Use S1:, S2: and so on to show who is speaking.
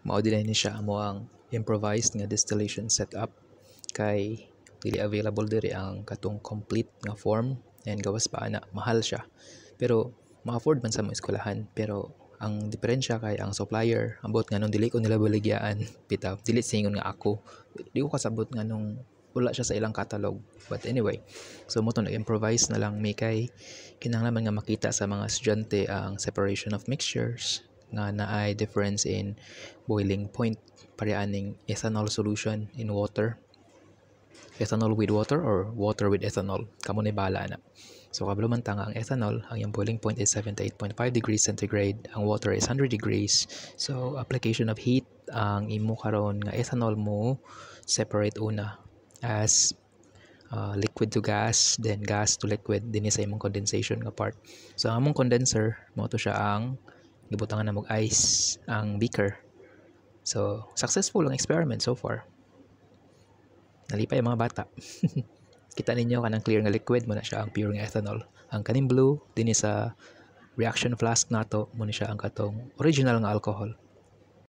S1: mao din ni siya amo ang improvised nga distillation setup kay dili available diri ang katong complete nga form and gawas pa ana mahal siya. Pero ma-afford man sa mga eskwelahan, pero ang diferensya kay ang supplier ambot nganong dili ko nila baligyan bitaw, dili singon nga ako di ko kasabot nganong wala siya sa ilang catalog. But anyway, so mo to nag-improvise na lang mi kay kinahanglan nga makita sa mga estudyante ang separation of mixtures nga naay difference in boiling point pareaning ethanol solution in water, ethanol with water or water with ethanol, kamo ni bala na. So kabalo man ta nga ang ethanol, ang iyang boiling point is 78.5 degrees centigrade, ang water is 100 degrees. So application of heat, ang imo karon nga ethanol mo separate una as liquid to gas, then gas to liquid dinhi sa imong condensation nga part. So ang among condenser mo to siya ang gibutangan na mog ice ang beaker. So successful ang experiment so far. Nalipay ang mga bata. Kita ninyo kanang clear nga liquid mo na siya ang pure nga ethanol. Ang kaning blue dinhi sa reaction flask nato mo ni siya ang katong original nga alcohol.